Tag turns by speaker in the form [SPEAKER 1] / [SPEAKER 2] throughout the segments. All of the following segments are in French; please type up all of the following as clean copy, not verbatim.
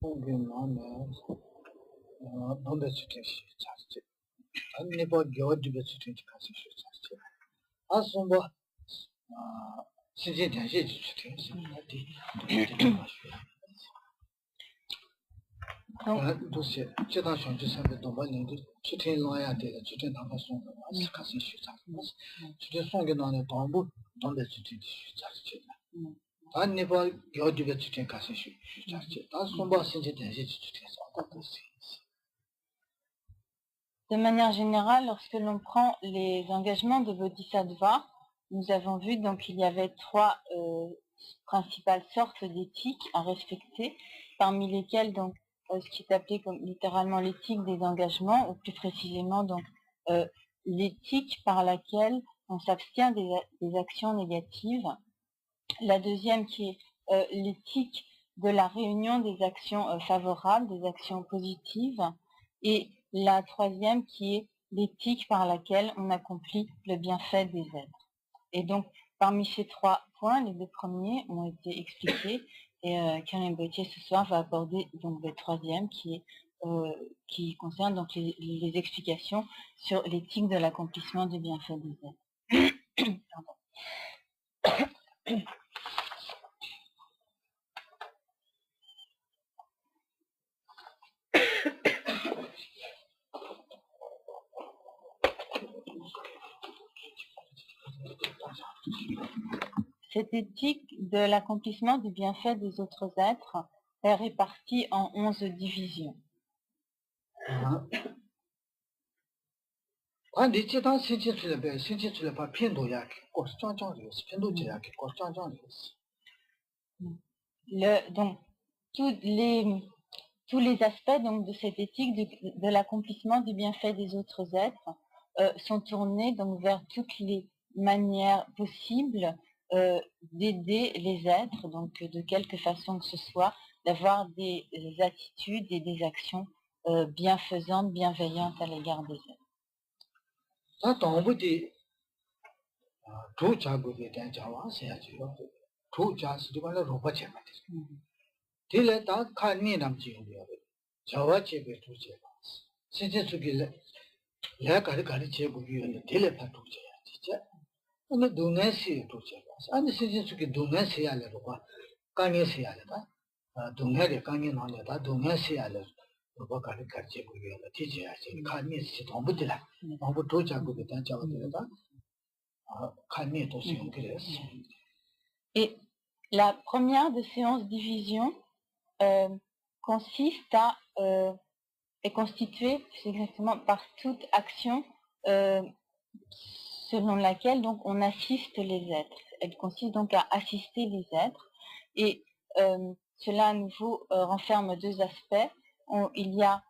[SPEAKER 1] 공개는 nombre de charge. अन्य पर गौर डिबेट कासे charge. असंभव सिजे ध्यान से 도시 제단 현재 상대 동반인들 주택 놓아야 돼. 주택 나가送的 가서 시작. 주택送给나는 동부 동대 주택 시작. 아니 뭐 여주가 주택 가서 시작. 다 손바 신제 대시 주택에서 어떻게
[SPEAKER 2] De manière générale, lorsque l'on prend les engagements de Bodhisattva, nous avons vu donc qu'il y avait trois principales sortes d'éthiques à respecter, parmi lesquelles donc ce qui est appelé comme littéralement l'éthique des engagements, ou plus précisément donc l'éthique par laquelle on s'abstient des actions négatives. La deuxième qui est l'éthique de la réunion des actions favorables, des actions positives, et la troisième qui est l'éthique par laquelle on accomplit le bienfait des êtres. Et donc, parmi ces trois points, les deux premiers ont été expliqués, et Karen Boitier ce soir va aborder donc le troisième qui concerne donc les explications sur l'éthique de l'accomplissement du bienfait des êtres. Pardon. Cette éthique de l'accomplissement du bienfait des autres êtres est répartie en 11 divisions. Donc, tous les aspects donc, de cette éthique de l'accomplissement du bienfait des autres êtres sont tournés donc, vers toutes les manières possibles d'aider les êtres, donc de quelque façon que ce soit, d'avoir des attitudes et des actions bienfaisantes, bienveillantes à l'égard des êtres.
[SPEAKER 1] 근데 동네시 도체가 아니 신진수기 동네시야래 로가 강예시야래다 동네에 강예 나네다 동네시야래 로가 가리 같이 보여요 티지야지 강예시 동부들라 동부 도자고 일단 잡아들다 강예 도시용 그래서.
[SPEAKER 2] Et la première de ces 11 divisions consiste à est constituée plus exactement par toute action selon laquelle donc on assiste les êtres. Elle consiste donc à assister les êtres et cela à nouveau renferme deux aspects. Il y a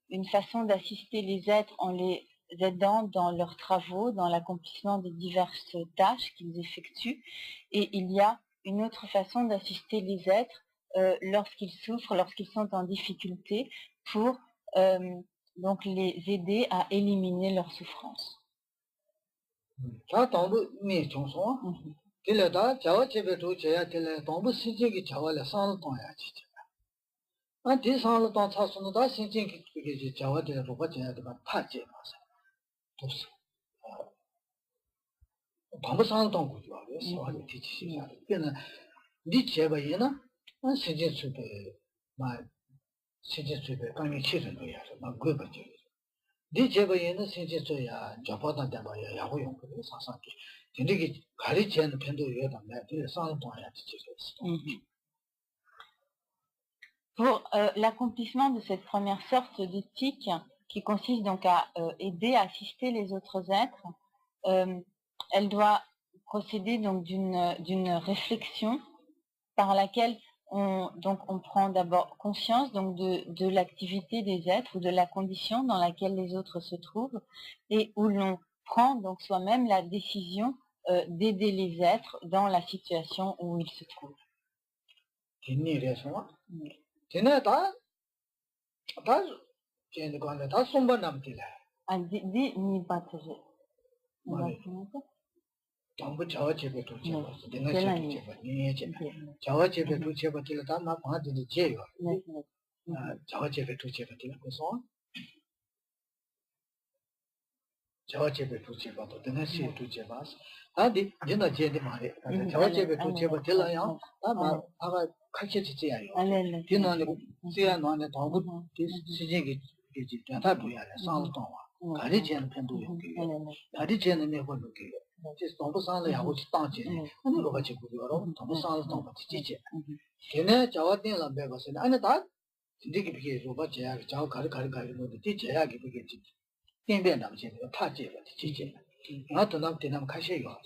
[SPEAKER 2] une façon d'assister les êtres en les aidant dans leurs travaux, dans l'accomplissement des diverses tâches qu'ils effectuent, et il y a une autre façon d'assister les êtres lorsqu'ils souffrent, lorsqu'ils sont en difficulté, pour donc les aider à éliminer leur souffrance. Pour l'accomplissement de cette première sorte d'éthique, qui consiste donc à aider, à assister les autres êtres, elle doit procéder donc d'une réflexion par laquelle on prend d'abord conscience donc de l'activité des êtres ou de la condition dans laquelle les autres se trouvent et où l'on prend donc soi-même la décision d'aider les êtres dans la situation où ils se trouvent.
[SPEAKER 1] 정부 저체배 도체가 내가
[SPEAKER 2] 네.
[SPEAKER 1] 제가 니에제 저체배 도체가 til다 나 봐도 제요 저체배 도체가 될 거서 저체배 도체가 또 내가 시 도체가 아디 진짜 제대 말해 저체배 도체가 될어요 아마 아가 같이 지지야요 비나는 지야 너네 정부 시제기 이제 다 보야래 상도 가리지는 편도 여기 가리지는 내가 여기 이제 정부 상을 하고 싶다지 아니 뭐 같이 그거로 정부 상을 좀 같이 지지 걔네 저한테는 배웠어요 아니 다 이게 비게 로바 제야 저 가리 노데 지제야 그게 지变남지 타지 지지 나도 남한테 가셔요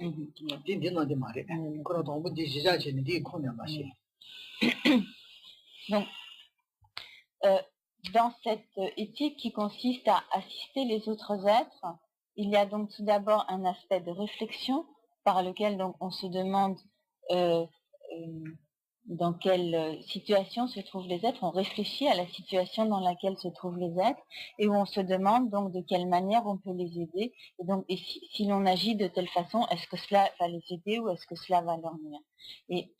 [SPEAKER 1] 딘딘한테 말해 그런 정부 지지자체는 네 코면 맛이
[SPEAKER 2] Donc, dans cette éthique qui consiste à assister les autres êtres, il y a donc tout d'abord un aspect de réflexion par lequel donc on se demande dans quelle situation se trouvent les êtres, on réfléchit à la situation dans laquelle se trouvent les êtres et où on se demande donc de quelle manière on peut les aider. Et donc, si l'on agit de telle façon, est-ce que cela va les aider ou est-ce que cela va leur nuire? Et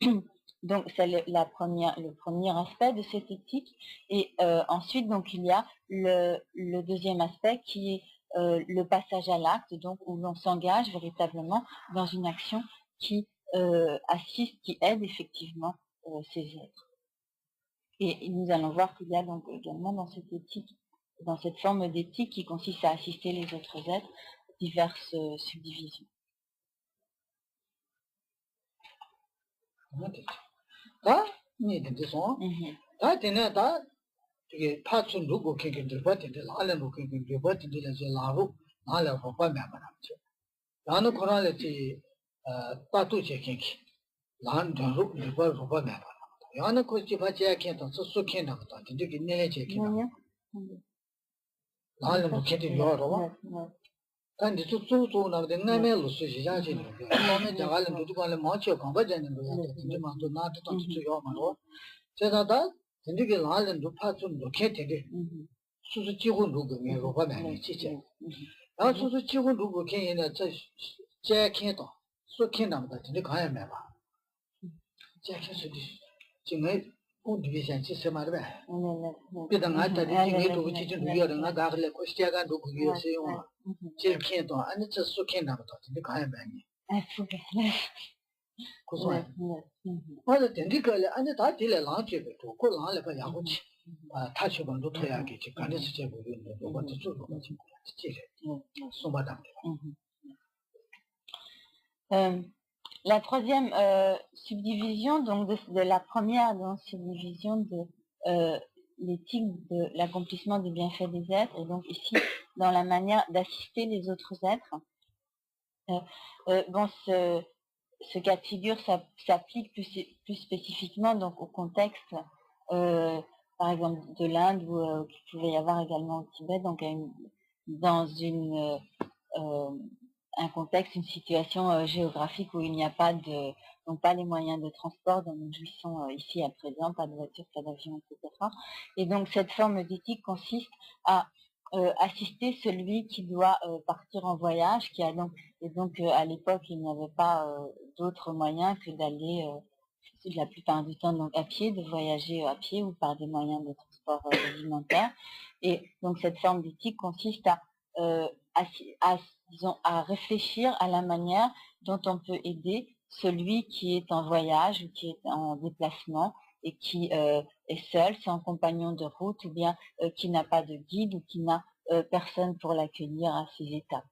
[SPEAKER 2] donc, c'est le premier aspect de cette éthique. Et ensuite, donc, il y a le deuxième aspect qui est le passage à l'acte, donc où l'on s'engage véritablement dans une action qui assiste, qui aide effectivement ces êtres. Et nous allons voir qu'il y a donc également dans cette éthique, dans cette forme d'éthique qui consiste à assister les autres êtres, diverses subdivisions.
[SPEAKER 1] 다 니든지서 다 되네 다 이게 파춘 누구 kenken들 버티들 알레노 kenken들 버티들 이제 라로 알레 버바 매만하죠 나는 코라레지 따투제 kenken 란더로 리버 버바 매만 야는 코지 바지야 켄도 소소 켄나다 되게 내내제 켄나 알레노 켄디 요로 근데 또 나데 나메로 수지자지는 그러면 자갈은 두두관에 마쳐 강바자는 거야 근데 만도 나도 또 요마로 제가다 근데 라는 루파 좀 놓게 되게 수수 지고 누구 내가 봐면 지지 아 수수 지고 누구 걔는 제 걔도 수캔남다 근데 가야 매봐 제 걔수도 지금 본디비션 시스템 말বে 그다 나한테 이게 또 지진 누구를 나가 그래 코스티아가 누구 위해서요 제일 걔도 아니 저 수캔남다 근데 가야 매니 고소 맞아 된디가래 아니 다 딜에 라한테 또 콜라한테 봐 야고치 아 타치번도 토야게 간에서 제 보는데 뭐가 좀 뭐지 소바다
[SPEAKER 2] La troisième subdivision, donc de la première subdivision de l'éthique de l'accomplissement des bienfaits des êtres, et donc ici dans la manière d'assister les autres êtres. Bon, ce cas de figure s'applique plus spécifiquement donc au contexte, par exemple de l'Inde ou qu'il pouvait y avoir également au Tibet, donc dans un contexte, une situation géographique où il n'y a pas les moyens de transport dont nous jouissons ici à présent, pas de voiture, pas d'avion, etc. Et donc cette forme d'éthique consiste à assister celui qui doit partir en voyage, et donc à l'époque il n'y avait pas d'autres moyens que d'aller la plupart du temps donc à pied, de voyager à pied ou par des moyens de transport rudimentaires. Et donc cette forme d'éthique consiste à réfléchir à la manière dont on peut aider celui qui est en voyage ou qui est en déplacement et qui est seul, sans compagnon de route ou bien qui n'a pas de guide ou qui n'a personne pour l'accueillir à ses étapes.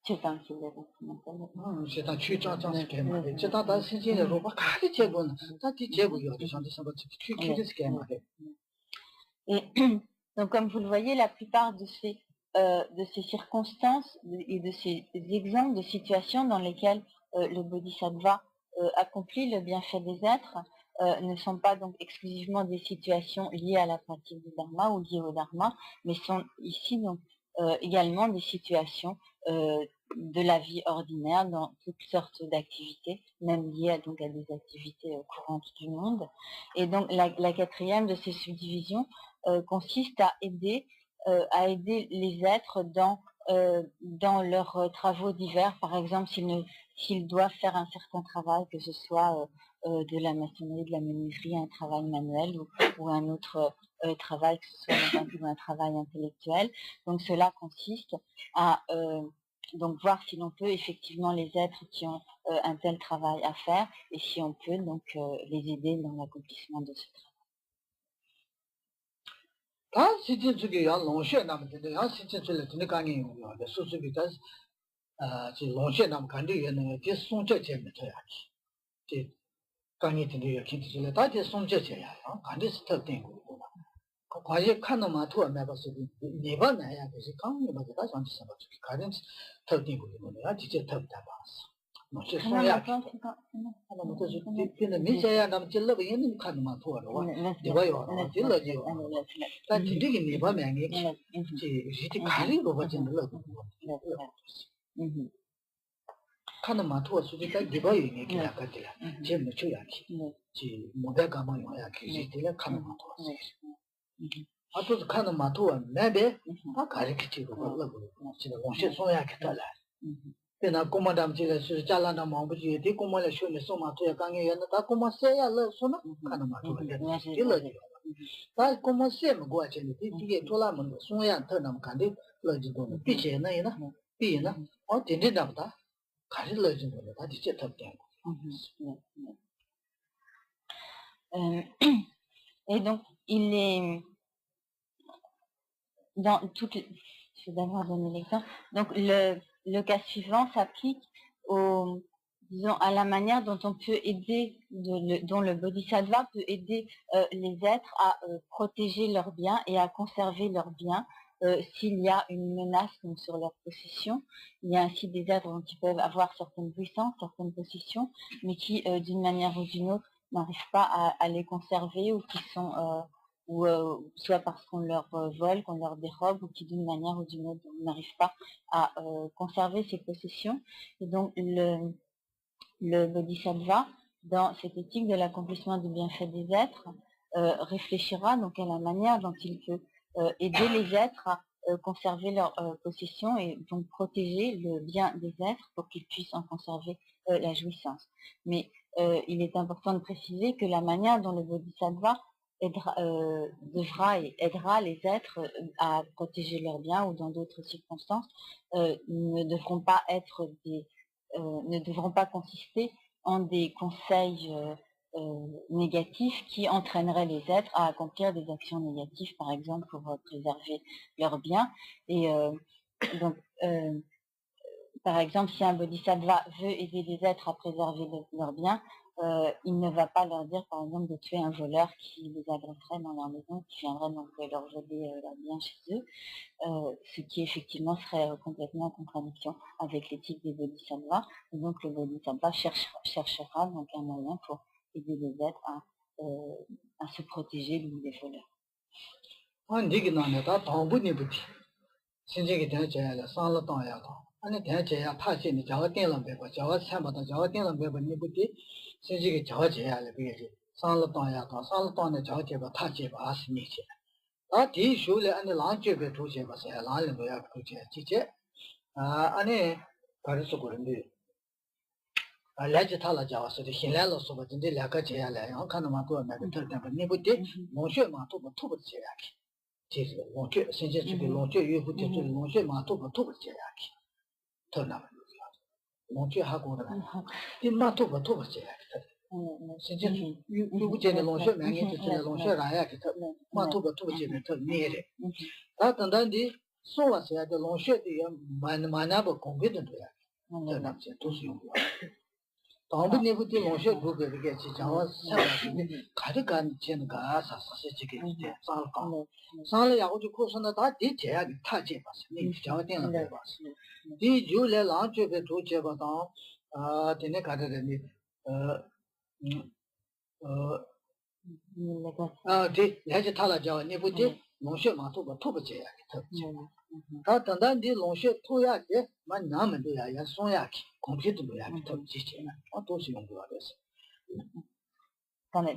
[SPEAKER 2] Et c'est un qui le documental.
[SPEAKER 1] c'est un tu张张是干嘛的？这当咱实际的如果看的结果呢，咱的结果有的像这什么去的是干嘛的？
[SPEAKER 2] Et donc, comme vous le voyez, la plupart de ces circonstances et de ces exemples de situations dans lesquelles le bodhisattva accomplit le bienfait des êtres ne sont pas donc exclusivement des situations liées à la pratique du dharma ou liées au dharma, mais sont ici donc également des situations de la vie ordinaire dans toutes sortes d'activités, même liées donc à des activités courantes du monde. Et donc la quatrième de ces subdivisions consiste à aider les êtres dans leurs travaux divers. Par exemple, s'ils doivent faire un certain travail, que ce soit de la maçonnerie, de la menuiserie, un travail manuel ou un autre travail, que ce soit un travail intellectuel. Donc cela consiste à donc voir si l'on peut effectivement les êtres qui ont un tel travail à faire et si on peut donc les aider dans l'accomplissement de ce travail.
[SPEAKER 1] 他实际这个要龙血那么的，要实际出来真的干净有的，说这个但是这龙血那么干净也能这松这些没这样去，这干净真的要看得出来，大家松这些呀，肯定是特定过的。关键看到嘛，突然买把手机，你把那样就是刚你把这大上去什么，肯定是特定过的，要直接特不得吧是。 龙血松下去，那么这是变得明显呀，那么这那个人能看到嘛错了哇，你把要这那就，但这个你把买你这看这个我真的那个，看到嘛错，所以在你把有你给他干的了，这没出下去，这没得干嘛用下去，这来看到嘛错，啊都是看到嘛错，那边他干的这个那个，这个龙血松下去得了。 别那公妈他们这个是家长的忙不去，对公妈来说呢，送嘛这刚刚原来他公妈谁呀了说呢，看到嘛做的，对了就，他公妈谁么过去呢？对这个做那么送呀，他那么看的了就多呢，比起那呢，比呢，我天天那么大，看的了就多呢，他的这特别。
[SPEAKER 2] Et donc il est dans toutes les... Je vais d'abord donner l'exemple. Donc le cas suivant s'applique disons, à la manière dont on peut aider, dont le bodhisattva peut aider les êtres à protéger leurs biens et à conserver leurs biens s'il y a une menace donc, sur leur possession. Il y a ainsi des êtres qui peuvent avoir certaines puissances, certaines possessions, mais qui, d'une manière ou d'une autre, n'arrivent pas à les conserver ou qui sont... soit parce qu'on leur vole, qu'on leur dérobe, ou qui d'une manière ou d'une autre n'arrivent pas à conserver ces possessions. Et donc le bodhisattva, dans cette éthique de l'accomplissement du bienfait des êtres, réfléchira donc à la manière dont il peut aider les êtres à conserver leurs possessions et donc protéger le bien des êtres pour qu'ils puissent en conserver la jouissance. Mais il est important de préciser que la manière dont le bodhisattva aidera les êtres à protéger leurs biens ou dans d'autres circonstances ne devront pas être ne devront pas consister en des conseils négatifs qui entraîneraient les êtres à accomplir des actions négatives, par exemple pour préserver leurs biens. Et donc, par exemple, si un bodhisattva veut aider les êtres à préserver leurs biens, il ne va pas leur dire, par exemple, de tuer un voleur qui les agresserait dans leur maison, qui viendrait donc leur voler leurs biens chez eux, ce qui effectivement serait complètement en contradiction avec l'éthique des bodhisattvas. Et donc le bodhisattva cherchera donc un moyen pour aider les êtres à se protéger des voleurs.
[SPEAKER 1] 안에 대제야 타시니 저거 땡랑 배고 저거 참아도 저거 땡랑 배고 니부디 세지게 저거 제야를 비게 상로 땅야도 상로 땅에 저거 제가 타지 바스니지 아디 쇼래 안에 랑제게 도제 바세야 랑을 뭐야 그제 지제 안에 가르쳐 그런데 알레지 탈라 자와서 신뢰로 소바 진짜 내가 제야래 안 가는 마도 내가 들다 니부디 뭐셔 마도 뭐 투부 제야기 제스 뭐게 신제 주게 뭐게 유부디 뭐셔 마도 뭐 투부 제야기 터나 롱죄 하고는 빈마토가 토버지 진짜 유부제는 롱죄 명예 뜻의 롱죄라야 그 마토가 토버지는 더 내래 다 단단히 sola c'est de l'enchère de manaba compétent de la tout sur moi. Dans le niveau de l'enchère, vous pouvez dire que j'en ai quand tiens gaz, ça c'est ce qui est sans le yao de course on a dit qu'il y a des tas de passes, mais j'en ai un peu passes. Dit je l'ai lancé de tout ce temps, tenez qu'à donner, dit, les états là, niveau de l'enchère manteau, tout petit. 다 단단히 롱셔 토야게 만 나면도 야야 송야기 컴퓨터 야기 더 지지나 어떠시 용도가 됐어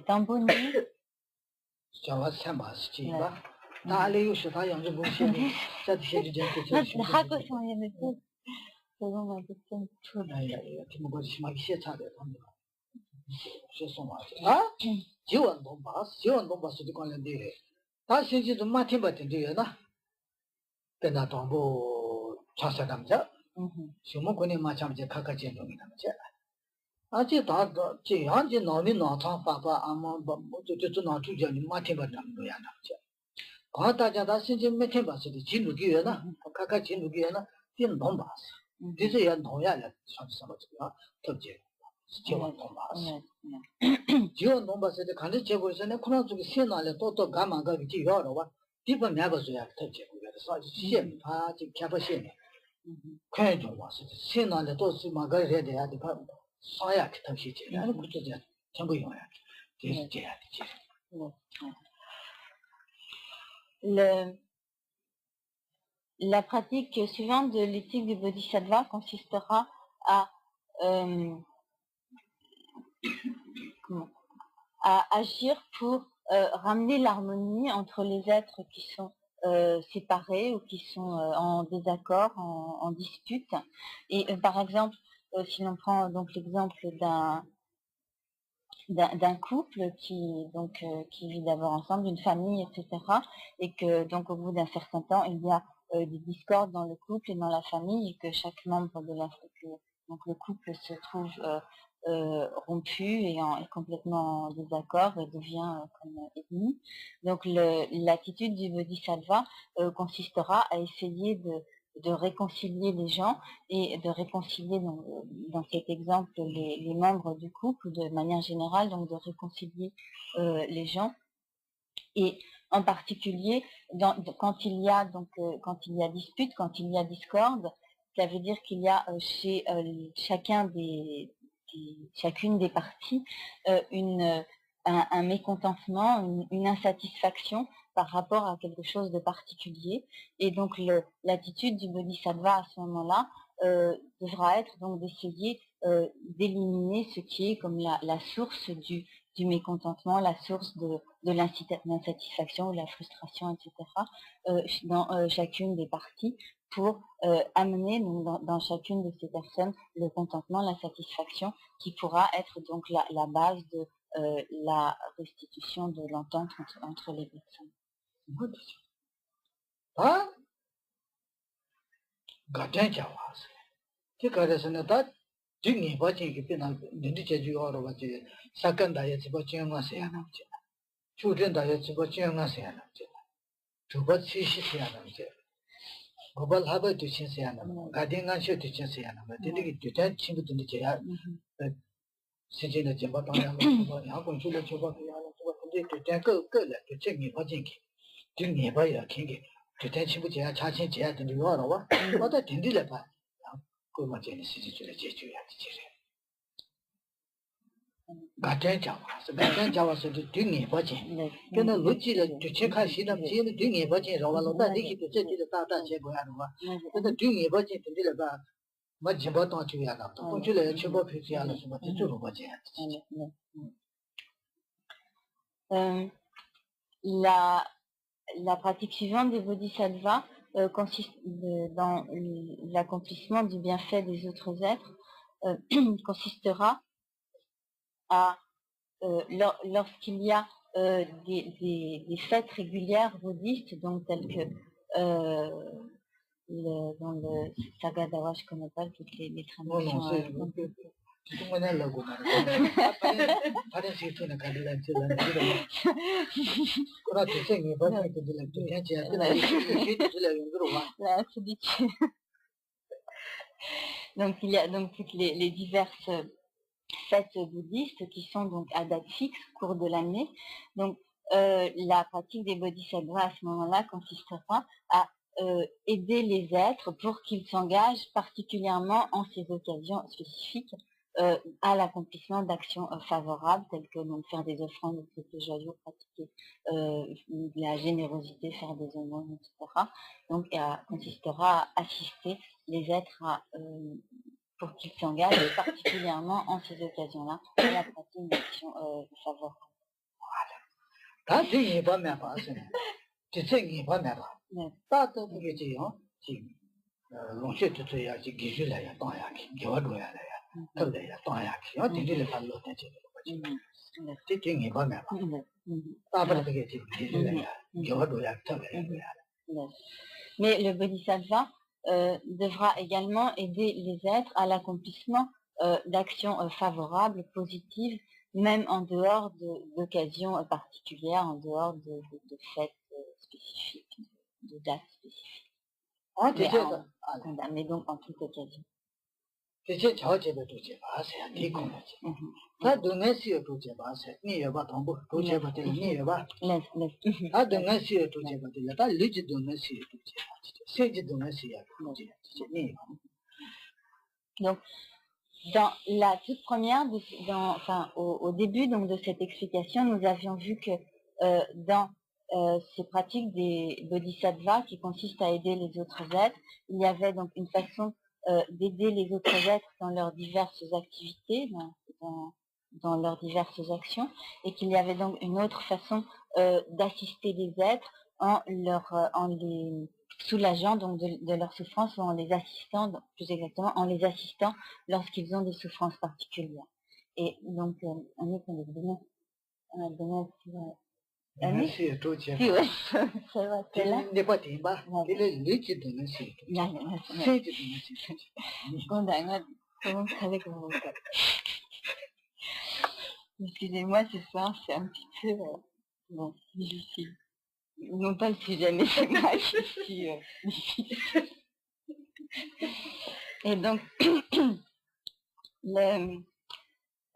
[SPEAKER 2] Dans Boni,
[SPEAKER 1] 자와 삼바스지바 나래요 시다 양주 공시니 자디시지
[SPEAKER 2] 하고 싶으면 그거 맞죠?
[SPEAKER 1] 초나야 김고 심하게 시차대 합니다. 아? 지원 돈바스도 관련돼. 다 신지도 마틴 받던데요. 배나 동부 차사담자 시모군이 마찬가지 각각의 놈이라면서 아직 다 제한지 너미 나타 빠빠 아마 뭐저저 나투자니 마티바담도야 남자 과다자다 신지 메테 봤을 진루기에나 각각 진루기에나 빈 nom바스 디즈야 노야야 참사마지가 덥지 지원 nom바스 지원 nom바스에 간지 제고에서는 코로나 쪽에 신나래 또또 가만가 비지여러 와 디번 매버서야 덥지现他就开不现的，快种嘛是现在的都是马个人的呀，这个商业给他些钱，然后不是这样，全部用呀，就是这样的。
[SPEAKER 2] La pratique suivante de l'éthique du Bodhisattva consistera à agir pour ramener l'harmonie entre les êtres qui sont séparés ou qui sont en désaccord, en dispute. Et par exemple, si l'on prend donc l'exemple d'un couple qui vit d'abord ensemble, d'une famille, etc., et que donc au bout d'un certain temps, il y a des discordes dans le couple et dans la famille, et que chaque membre de donc le couple se trouve rompu et est complètement en désaccord et devient comme ennemi. Donc l'attitude du Bodhisattva consistera à essayer de réconcilier les gens et de réconcilier dans cet exemple les membres du couple de manière générale, donc de réconcilier les gens. Et en particulier quand il y a dispute, quand il y a discorde, ça veut dire qu'il y a chez chacune des parties un mécontentement, une insatisfaction par rapport à quelque chose de particulier. Et donc l'attitude du Bodhisattva à ce moment-là devra être donc d'essayer d'éliminer ce qui est comme la source du mécontentement, la source de l'insatisfaction, de la frustration, etc. Dans chacune des parties, pour amener donc, dans chacune de ces personnes le contentement, la satisfaction, qui pourra être donc la base de la restitution de l'entente entre les personnes.
[SPEAKER 1] Ah? Global Harbor to Chinsiana, Guardian Show to Chinsiana, but did you tell Chimbu to the Jaya? Sitting the Jimbaton, I'm going to let you walk to tackle good to check me watching. Didn't he buy a king to tell Chimbu Jaya, charging Jaya to the water? What I didn't do about go much in the city to the Jesu. Gaten Java said to doing it watching. Can I look to check how she doesn't see the doing it watching or that they to check the Tata Cheguarova. But the doing it watching to deal about much about not to be enough. Don't you let your book is what the two watching.
[SPEAKER 2] La pratique suivante des bodhisattvas consiste dans l'accomplissement du bienfait des autres êtres, consistera à, lorsqu'il y a des fêtes régulières bouddhistes, donc telles que dans le Sagadawa, je ne connais pas toutes les traductions. Donc il y a donc toutes les diverses fêtes bouddhistes qui sont donc à date fixe au cours de l'année. Donc la pratique des bodhisattvas à ce moment-là consistera à aider les êtres pour qu'ils s'engagent particulièrement en ces occasions spécifiques à l'accomplissement d'actions favorables telles que donc faire des offrandes, des joyaux, pratiquer de la générosité, faire des aumônes, etc. Donc consistera à assister les êtres pour qu'ils s'engagent particulièrement en ces occasions-là à la pratique d'actions favorables. Mais le bodhisattva devra également aider les êtres à l'accomplissement d'actions favorables, positives, même en dehors d'occasions particulières, en dehors de fêtes spécifiques, de dates spécifiques. Mais donc en toute occasion. Donc, dans la toute première, au début donc, de cette explication, nous avions vu que dans ces pratiques des bodhisattvas qui consistent à aider les autres êtres, il y avait donc une façon d'aider les autres êtres dans leurs diverses activités, dans leurs diverses actions, et qu'il y avait donc une autre façon d'assister les êtres en les soulageant donc de leur souffrance ou en les assistant, plus exactement en les assistant lorsqu'ils ont des souffrances particulières. Et donc, on est dans les demain. Excusez-moi, ce soir, c'est un petit peu difficile. Non pas le sujet, mais c'est moi qui suis difficile. Et donc,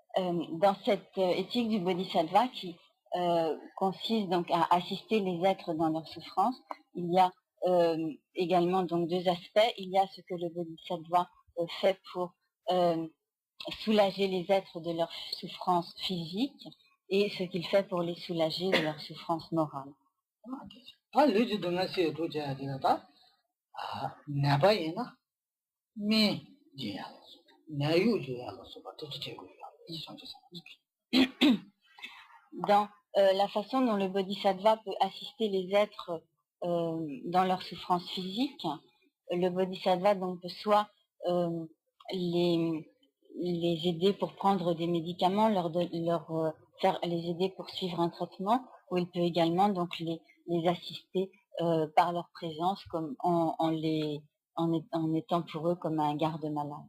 [SPEAKER 2] dans cette éthique du bodhisattva qui consiste donc à assister les êtres dans leur souffrance, il y a également donc deux aspects. Il y a ce que le bodhisattva fait pour soulager les êtres de leur souffrance physique et ce qu'il fait pour les soulager de leur souffrance morale. Dans la façon dont le bodhisattva peut assister les êtres dans leur souffrance physique, le bodhisattva donc peut soit les aider pour prendre des médicaments, les aider pour suivre un traitement, ou il peut également donc les assister par leur présence, comme en étant pour eux comme un garde-malade.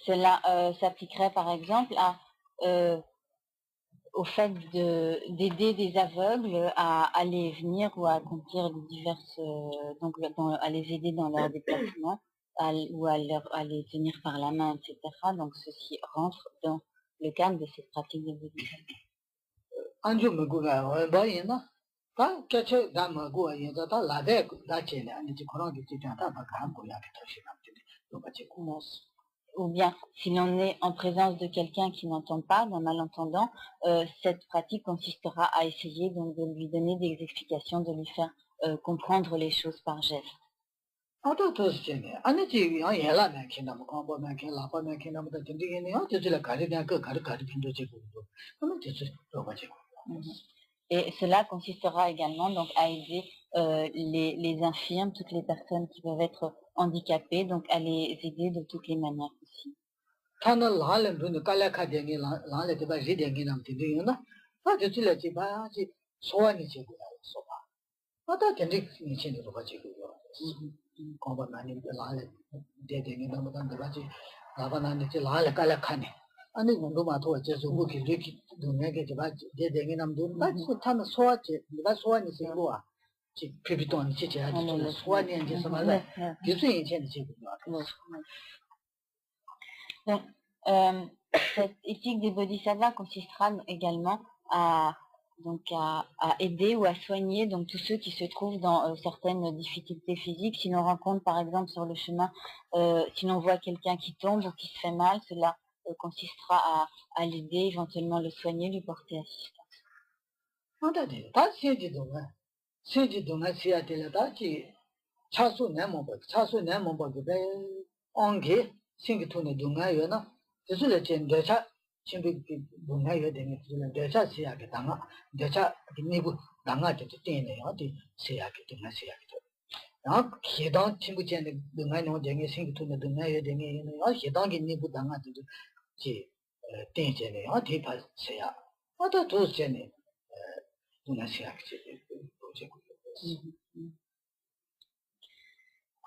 [SPEAKER 2] Cela s'appliquerait par exemple au fait d'aider des aveugles à aller et venir ou à accomplir les diverses, à les aider dans leur déplacement ou à les tenir par la main, etc. Donc ceci rentre dans le cadre de cette pratique de bouddhisme. Ou bien, si l'on est en présence de quelqu'un qui n'entend pas, d'un malentendant, cette pratique consistera à essayer donc de lui donner des explications, de lui faire comprendre les choses par geste. Et cela consistera également donc à aider les infirmes, toutes les personnes qui peuvent être handicapés, donc à les aider de toutes les manières possibles.
[SPEAKER 1] 아니 공부만 더 어째서 그렇게 이렇게 동네게 제가 대대게 남도 같이 타는 소화제 내가 소화니 생고아 지 피비돈 지지야 소화니 이제 말래 기술이 이제
[SPEAKER 2] Donc, cette éthique des bodhisattvas consistera également à aider ou à soigner donc tous ceux qui se trouvent dans certaines difficultés physiques. Si l'on rencontre par exemple sur le chemin, si l'on voit quelqu'un qui tombe ou qui se fait mal, cela consistera à l'aider, éventuellement le soigner, lui porter assistance.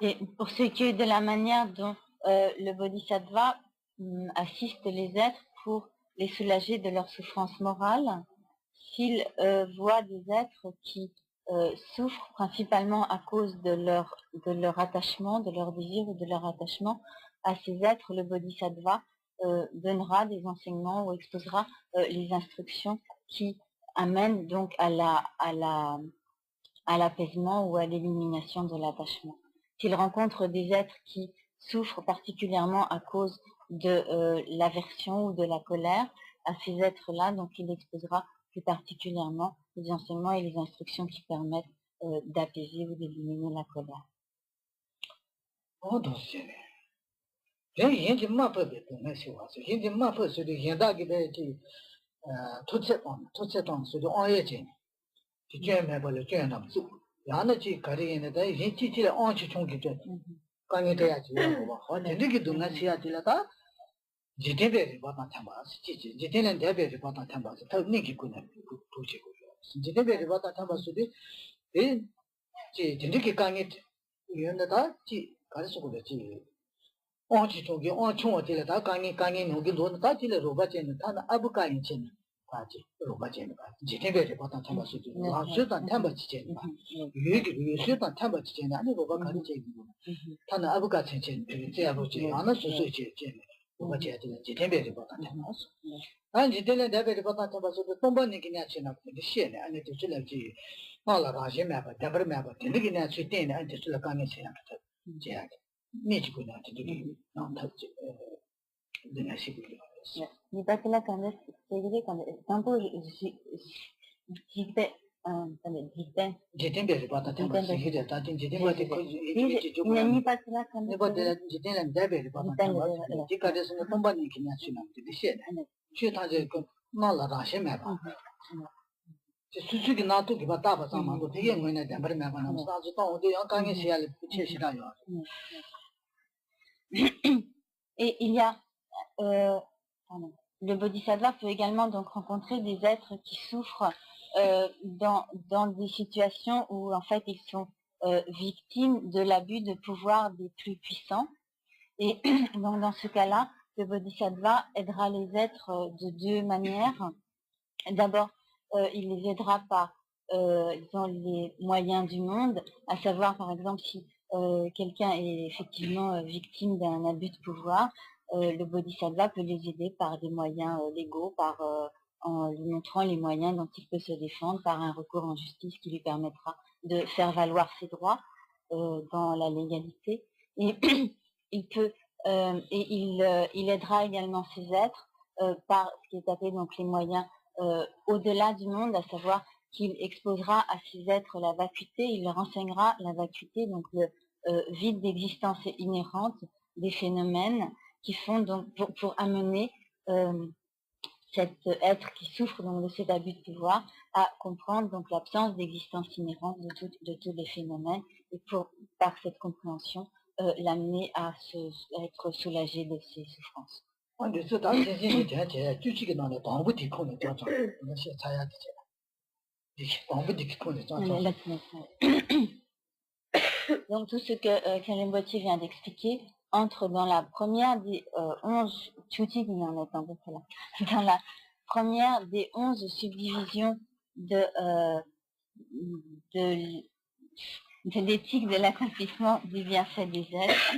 [SPEAKER 2] Et pour ce qui est de la manière dont le bodhisattva assiste les êtres pour les soulager de leur souffrance morale, s'il voit des êtres qui souffrent principalement à cause de leur attachement, de leur désir ou de leur attachement, à ces êtres, le bodhisattva donnera des enseignements ou exposera les instructions qui amènent donc à l'apaisement ou à l'élimination de l'attachement. S'il rencontre des êtres qui souffrent particulièrement à cause de l'aversion ou de la colère, à ces êtres-là, donc il exposera plus particulièrement les enseignements et les instructions qui permettent d'apaiser ou d'éliminer la colère. Et il y a le bodhisattva peut également donc rencontrer des êtres qui souffrent dans des situations où en fait ils sont victimes de l'abus de pouvoir des plus puissants. Et donc dans ce cas-là, le bodhisattva aidera les êtres de deux manières. D'abord, il les aidera par dans les moyens du monde, à savoir par exemple si quelqu'un est effectivement victime d'un abus de pouvoir, le bodhisattva peut les aider par des moyens légaux, en lui montrant les moyens dont il peut se défendre, par un recours en justice qui lui permettra de faire valoir ses droits dans la légalité. Et il aidera également ces êtres par ce qui est appelé donc les moyens au-delà du monde, à savoir qu'il exposera à ces êtres la vacuité, il leur enseignera la vacuité, donc le vide d'existence inhérente des phénomènes qui font donc pour amener cet être qui souffre donc de cet abus de pouvoir à comprendre donc l'absence d'existence inhérente de tous les phénomènes, et par cette compréhension l'amener à être soulagé de ses souffrances. Donc tout ce que Kalen Boitier vient d'expliquer entre dans la première des 11 dans la première des 11 subdivisions de l'éthique de l'accomplissement du bienfait des êtres,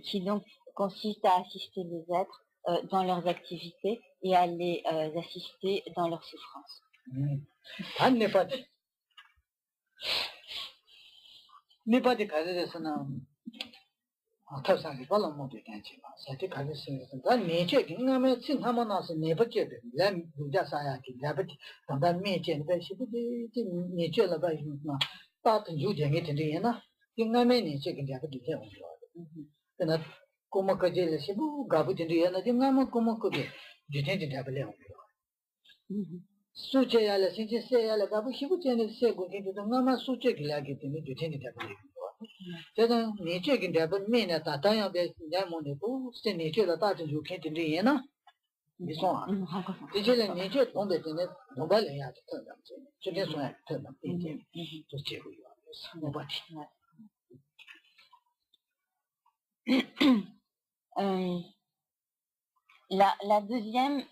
[SPEAKER 2] qui donc consiste à assister les êtres dans leurs activités et à les assister dans leurs souffrances. La deuxième,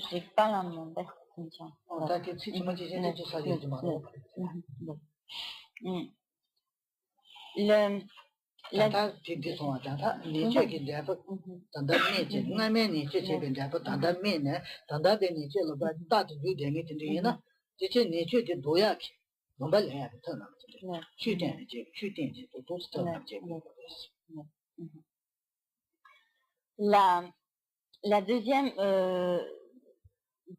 [SPEAKER 2] j'ai pas la mon best. La deuxième,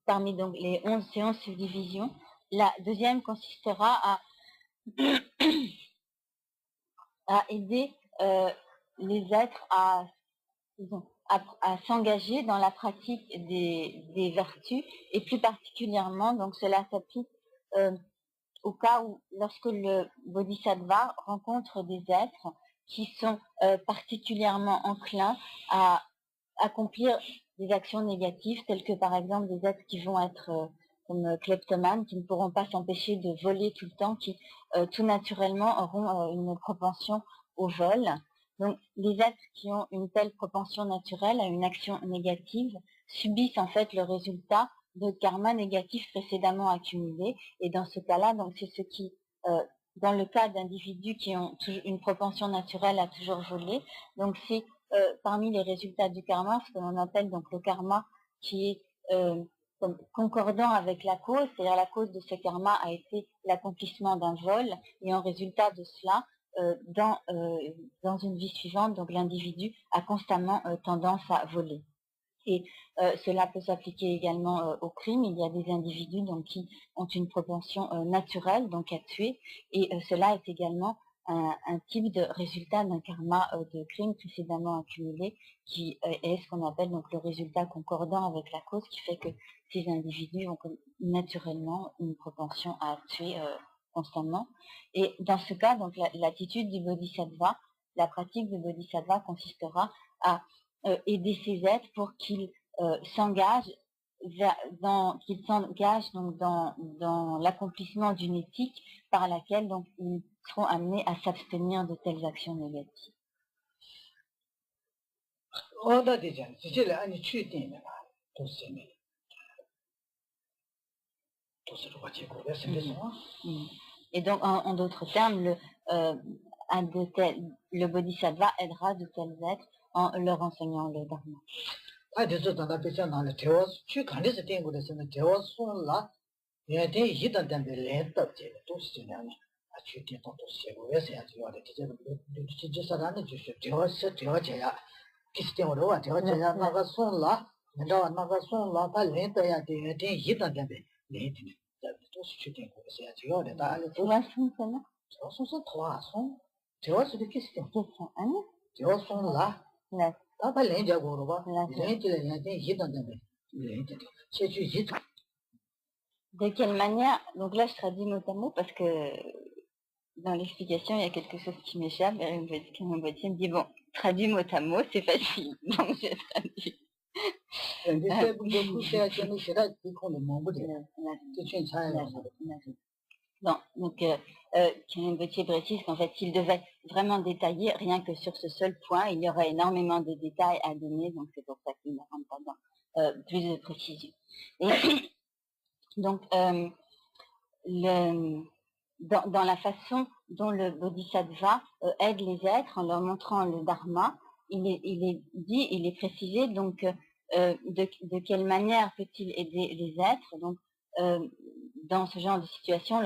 [SPEAKER 2] parmi donc les 11 subdivisions, la deuxième consistera à aider les êtres à s'engager dans la pratique des vertus, et plus particulièrement, donc cela s'applique au cas où, lorsque le Bodhisattva rencontre des êtres qui sont particulièrement enclins à accomplir des actions négatives, telles que par exemple des êtres qui vont être comme kleptomanes, qui ne pourront pas s'empêcher de voler tout le temps, qui tout naturellement auront une propension au vol. Donc les êtres qui ont une telle propension naturelle à une action négative subissent en fait le résultat de karma négatif précédemment accumulé, et dans ce cas-là, donc c'est ce qui, dans le cas d'individus qui ont une propension naturelle à toujours voler, donc c'est parmi les résultats du karma, ce que l'on appelle donc le karma qui est concordant avec la cause, c'est-à-dire la cause de ce karma a été l'accomplissement d'un vol, et en résultat de cela, dans une vie suivante, donc l'individu a constamment tendance à voler. Et cela peut s'appliquer également au crime. Il y a des individus donc, qui ont une propension naturelle donc à tuer, et cela est également un type de résultat d'un karma de crime précédemment accumulé, qui est ce qu'on appelle donc le résultat concordant avec la cause, qui fait que ces individus ont naturellement une propension à tuer constamment. Et dans ce cas, donc l'attitude du bodhisattva, la pratique du bodhisattva consistera à aider ces êtres pour qu'ils s'engagent dans l'accomplissement d'une éthique par laquelle donc ils seront amenés à s'abstenir de telles actions négatives. Et donc, en d'autres termes, le bodhisattva aidera de tels êtres en leur enseignant le dharma. De quelle manière, donc là je traduis mot à mot parce que dans l'explication, il y a quelque chose qui m'échappe. Mon boîtier me dit, bon, traduis mot à mot, c'est facile. Donc, je traduis. Donc, Karen Gauthier précise qu'en fait, s'il devait vraiment détailler, rien que sur ce seul point, il y aurait énormément de détails à donner, donc c'est pour ça qu'il ne rentre pas dans plus de précision. Et donc, dans la façon dont le Bodhisattva aide les êtres en leur montrant le Dharma, il est précisé donc de quelle manière peut-il aider les êtres. Donc, dans ce genre de situation,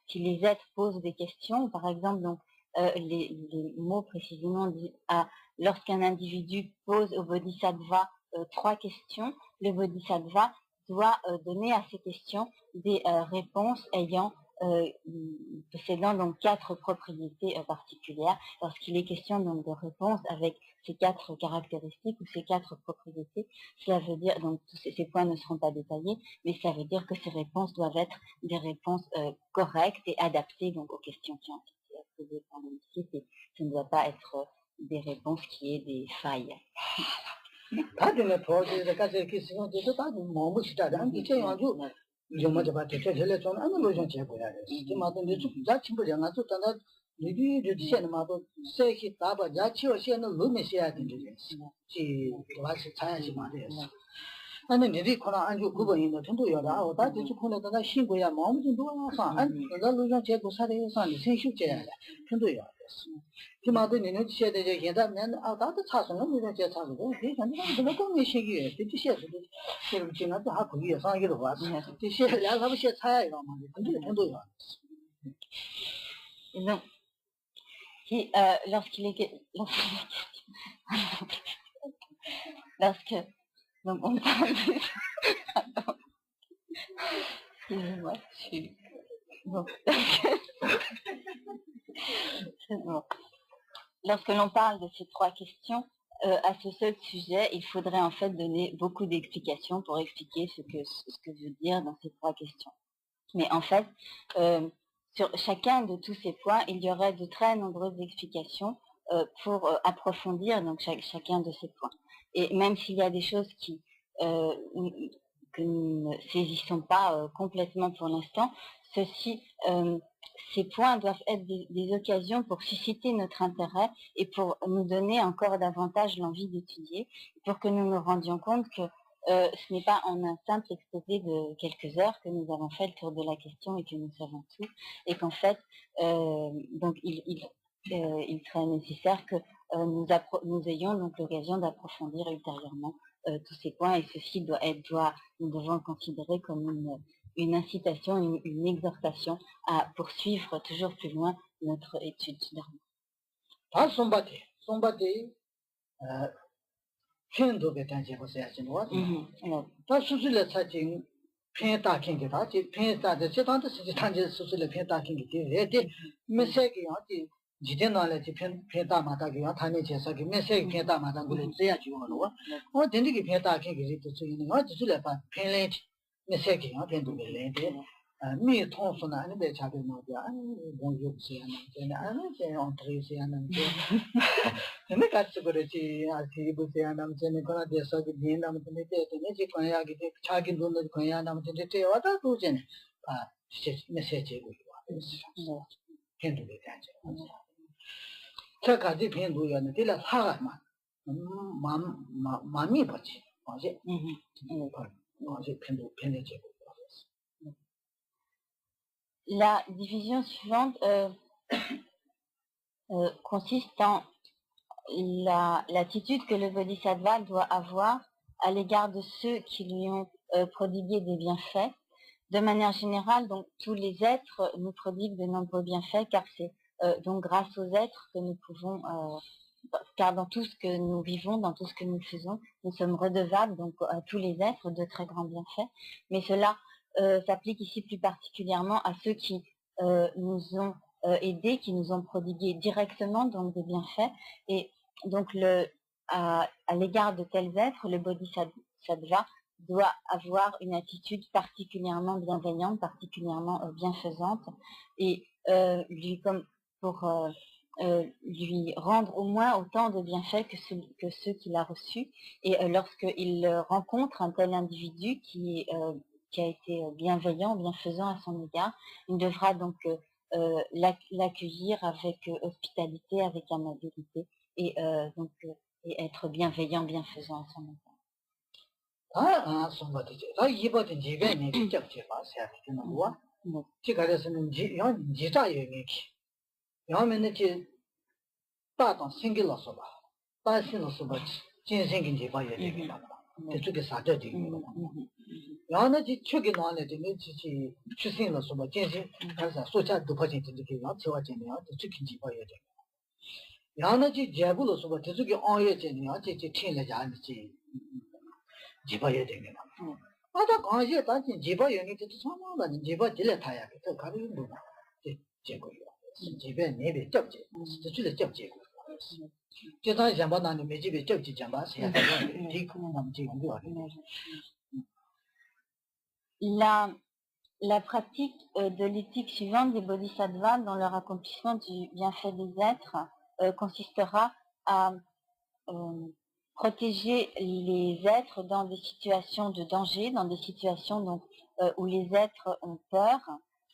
[SPEAKER 2] si les êtres posent des questions, par exemple, donc les mots précisément disent lorsqu'un individu pose au Bodhisattva 3 questions, le Bodhisattva doit donner à ces questions des réponses possédant donc 4 propriétés particulières. Lorsqu'il est question donc de réponses avec ces 4 caractéristiques ou ces 4 propriétés, cela veut dire, donc tous ces points ne seront pas détaillés, mais ça veut dire que ces réponses doivent être des réponses correctes et adaptées donc aux questions qui ont été posées par l'homme. Ce ne doit pas être des réponses qui aient des failles. Et donc, donc on parle excusez-moi, lorsque l'on parle de ces 3 questions, à ce seul sujet, il faudrait en fait donner beaucoup d'explications pour expliquer ce que veut dire dans ces 3 questions. Mais en fait, sur chacun de tous ces points, il y aurait de très nombreuses explications pour approfondir donc chacun de ces points. Et même s'il y a des choses que nous ne saisissons pas complètement pour l'instant, ces points doivent être des occasions pour susciter notre intérêt et pour nous donner encore davantage l'envie d'étudier, pour que nous nous rendions compte que ce n'est pas en un simple exposé de quelques heures que nous avons fait le tour de la question et que nous savons tout, et qu'en fait, donc il serait nécessaire que nous ayons donc l'occasion d'approfondir ultérieurement tous ces points, et ceci nous devons le considérer comme une incitation, une exhortation à poursuivre toujours plus loin notre étude dharma. La division suivante consiste en l'attitude que le Bodhisattva doit avoir à l'égard de ceux qui lui ont prodigué des bienfaits. De manière générale, donc tous les êtres nous prodiguent de nombreux bienfaits, car c'est donc grâce aux êtres que nous pouvons, car dans tout ce que nous vivons, dans tout ce que nous faisons, nous sommes redevables donc à tous les êtres de très grands bienfaits. Mais cela s'applique ici plus particulièrement à ceux qui nous ont aidés, qui nous ont prodigué directement donc des bienfaits. Et donc à l'égard de tels êtres, le Bodhisattva doit avoir une attitude particulièrement bienveillante, particulièrement bienfaisante, et lui comme pour lui rendre au moins autant de bienfaits que ceux qu'il a reçus. Et lorsqu'il rencontre un tel individu qui a été bienveillant, bienfaisant à son égard, il devra donc l'accueillir avec hospitalité, avec amabilité, et donc et être bienveillant, bienfaisant à son égard.
[SPEAKER 1] 다 손바지. 다 이거든 지배니 직접지 마세요. 되는 거와. 지가래서는 지자 얘기기. 여면은 지 다도 생길어서 봐. 빠신어서 봐. 진생긴지 봐야 되겠다. 대쪽에 사자 되는 거. 야는 지 초기 나네 되는 지지 추신어서 봐. 진생 가서 소자 도파진 되게 나 저와지네요. 대쪽인지 봐야 돼. 야는 지 제불어서 봐. 대쪽에 어예지네요. 지지 튕려자는지 지바야 되는 거. 아다 강제 단지 지바 영역도 상관없는 지바 딜레타야. 그 가리는 거. 제고요. 집에 내비 접지. 수출에 접지. 제가 잠바나는 매집에 접지 잠바세요. 디크는 남지 연구하네.
[SPEAKER 2] La pratique de l'éthique suivante des bodhisattvas dans leur accomplissement du bienfait des êtres consistera à protéger les êtres dans des situations de danger, dans des situations donc, où les êtres ont peur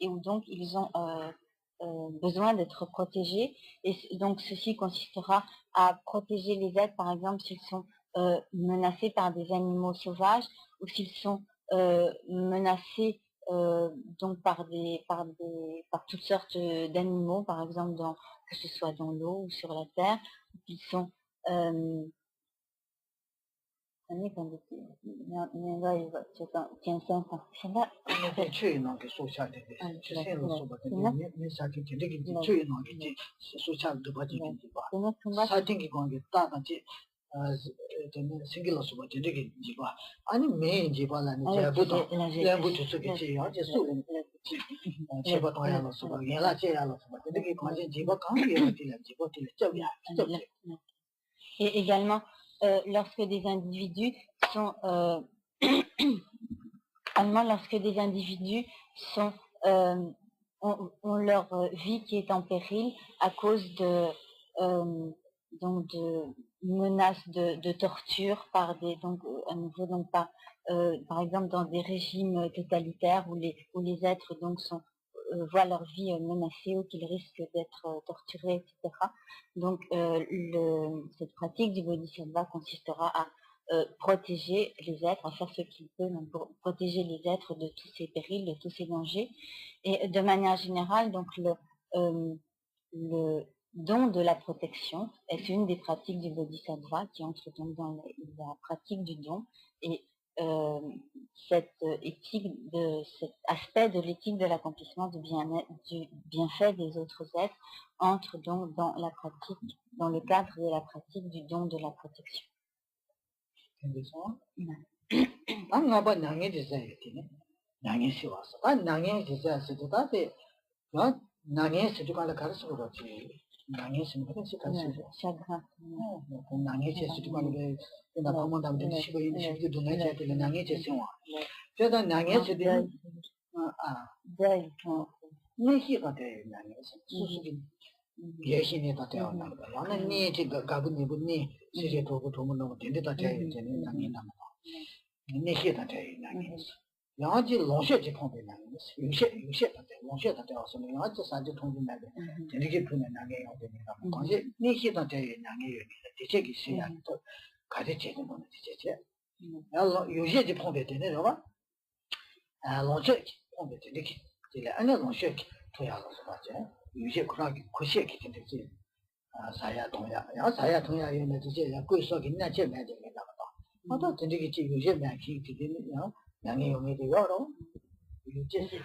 [SPEAKER 2] et où donc ils ont besoin d'être protégés. Et donc ceci consistera à protéger les êtres, par exemple, s'ils sont menacés par des animaux sauvages ou s'ils sont menacés donc par toutes sortes d'animaux, par exemple que ce soit dans l'eau ou sur la terre, qu'ils sont Et également, lorsque des individus sont ont leur vie qui est en péril à cause de menaces de torture par par exemple dans des régimes totalitaires où les êtres donc voient leur vie menacée ou qu'ils risquent d'être torturés, etc. Donc cette pratique du bodhisattva consistera à protéger les êtres, à faire ce qu'il peut pour protéger les êtres de tous ces périls, de tous ces dangers. Et de manière générale, donc le don de la protection est une des pratiques du bodhisattva qui entre donc dans la pratique du don. Et cet aspect de l'éthique de l'accomplissement du bienfait des autres êtres entre donc dans le cadre de la pratique du don de la protection.
[SPEAKER 1] 예신이 다 되었나 보다. 나는 니 지가 가분이 분니 시제 도고 도문도 된데다 되는 나니 나마. 니시다 되는 나니. 야지 로셔지 통되는 나니. 유셰 다 돼. 로셔 다 되어서 야지 산지 통된 나니. 되게 푸는 나니 되니까. 거기 니시다 되는 나니 되게 시야 또 가르치는 거는 되게. 야 유셰지 통되는 거 봐. 아 로셔 통되는 게. 이제 안에 로셔 토야서 봐죠. 有些可能可惜给的是三亚同样，然后三亚同样有的这些人贵说给人家见面就没那么大，我到这个有些面去给的，然后两个有没得要了，有这些。